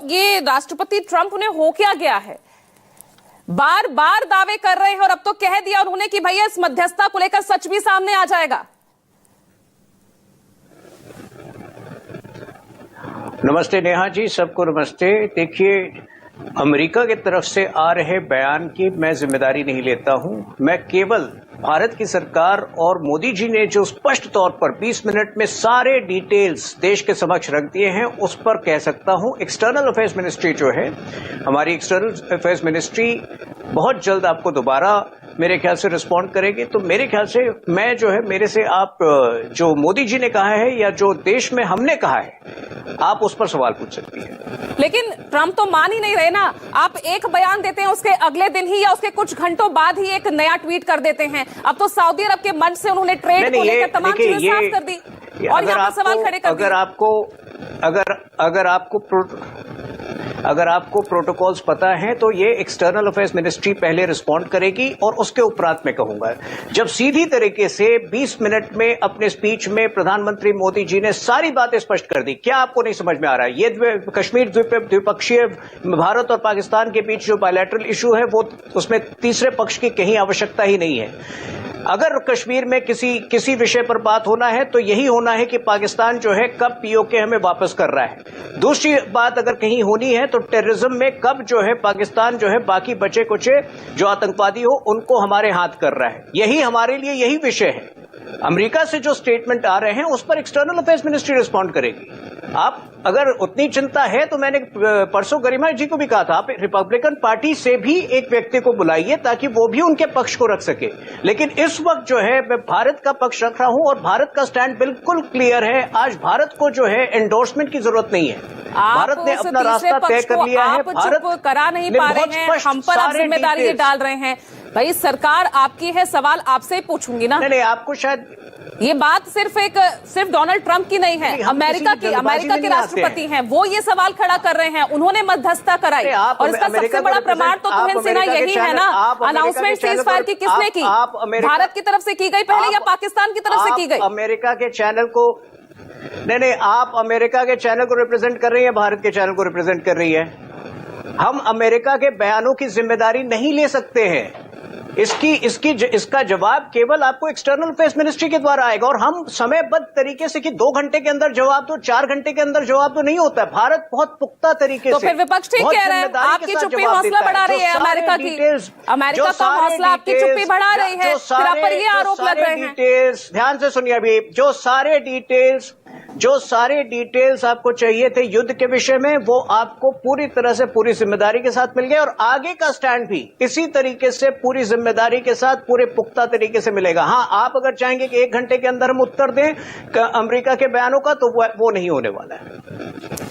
ये राष्ट्रपति ट्रंप उन्हें हो क्या गया है? बार बार दावे कर रहे हैं और अब तो कह दिया उन्होंने कि भैया इस मध्यस्थता को लेकर सच भी सामने आ जाएगा। नमस्ते नेहा जी, सबको नमस्ते। देखिए, अमेरिका की तरफ से आ रहे बयान की मैं जिम्मेदारी नहीं लेता हूं। मैं केवल भारत की सरकार और मोदी जी ने जो स्पष्ट तौर पर 20 मिनट में सारे डिटेल्स देश के समक्ष रख दिए हैं उस पर कह सकता हूं। एक्सटर्नल अफेयर्स मिनिस्ट्री जो है, हमारी एक्सटर्नल अफेयर्स मिनिस्ट्री बहुत जल्द आपको दोबारा मेरे ख्याल से रिस्पॉन्ड करेगी। तो मेरे ख्याल से मैं जो है, मेरे से आप जो मोदी जी ने कहा है या जो देश में हमने कहा है, आप उस पर सवाल पूछ सकती हैं। लेकिन ट्रंप तो मान ही नहीं रहे ना। आप एक बयान देते हैं, उसके अगले दिन ही या उसके कुछ घंटों बाद ही एक नया ट्वीट कर देते हैं। अब तो सौदी अरब के मंच से उन्होंने ट्रेड को लेकर तमाम चीजें साफ कर दी और यहाँ पर सवाल खड़े कर दिए। अगर आपको प्रोटोकॉल्स पता है तो ये एक्सटर्नल अफेयर्स मिनिस्ट्री पहले रिस्पॉन्ड करेगी और उसके उपरांत में कहूंगा। जब सीधी तरीके से 20 मिनट में अपने स्पीच में प्रधानमंत्री मोदी जी ने सारी बातें स्पष्ट कर दी, क्या आपको नहीं समझ में आ रहा है? ये कश्मीर द्विपक्षीय भारत और पाकिस्तान के बीच जो बायलैटरल इशू है, वो उसमें तीसरे पक्ष की कहीं आवश्यकता ही नहीं है। अगर कश्मीर में किसी विषय पर बात होना है तो यही होना है कि पाकिस्तान जो है कब पीओके हमें वापस कर रहा है। दूसरी बात अगर कहीं होनी है तो टेररिज्म में कब जो है पाकिस्तान जो है बाकी बचे कुचे जो आतंकवादी हो उनको हमारे हाथ कर रहा है। यही हमारे लिए यही विषय है। अमेरिका से जो स्टेटमेंट आ रहे हैं उस पर एक्सटर्नल अफेयर्स मिनिस्ट्री रिस्पॉन्ड करेगी। आप अगर उतनी चिंता है तो मैंने परसों गरिमा जी को भी कहा था, आप रिपब्लिकन पार्टी से भी एक व्यक्ति को बुलाइए ताकि वो भी उनके पक्ष को रख सके। लेकिन इस वक्त जो है मैं भारत का पक्ष रख रहा हूं और भारत का स्टैंड बिल्कुल क्लियर है। आज भारत को जो है एंडोर्समेंट की जरूरत नहीं है। भारत ने अपना रास्ता तय कर लिया है। भारत करा नहीं पा रहे हैं, हम पर आप जिम्मेदारी डाल रहे हैं। भाई सरकार आपकी है, सवाल आपसे ही पूछूंगी ना। नहीं, आपको शायद ये बात सिर्फ डोनाल्ड ट्रंप की नहीं है, अमेरिका के राष्ट्रपति हैं, वो ये सवाल खड़ा कर रहे हैं। उन्होंने मध्यस्थता कराई और इसका सबसे बड़ा प्रमाण तो तुहिन सिन्हा यही है ना। अनाउंसमेंट सीज फायर की किसने की? भारत की तरफ से की गई पहले या पाकिस्तान की तरफ से की गई? अमेरिका के चैनल को नहीं, आप अमेरिका के चैनल को रिप्रेजेंट कर रही है, भारत के चैनल को रिप्रेजेंट कर रही है। हम अमेरिका के बयानों की जिम्मेदारी नहीं ले सकते हैं। इसका जवाब केवल आपको एक्सटर्नल अफेयर्स मिनिस्ट्री के द्वारा आएगा और हम समयबद्ध तरीके से कि 2 घंटे के अंदर जवाब दो, 4 घंटे के अंदर जवाब तो नहीं होता है। भारत बहुत पुख्ता तरीके से, तो फिर विपक्ष ठीक कह रहे हैं, आपकी चुप्पी हौसला बढ़ा रही है। अमेरिका का हौसला आपकी चुप्पी बढ़ा रही है, फिर आप पर ये आरोप लग रहे हैं। ध्यान से सुनिए, अभी जो सारे डिटेल्स आपको चाहिए थे युद्ध के विषय में, वो आपको पूरी तरह से पूरी जिम्मेदारी के साथ मिल गए और आगे का स्टैंड भी इसी तरीके से पूरी जिम्मेदारी के साथ पूरे पुख्ता तरीके से मिलेगा। हाँ, आप अगर चाहेंगे कि 1 घंटे के अंदर हम उत्तर दें अमेरिका के बयानों का, तो वो नहीं होने वाला है।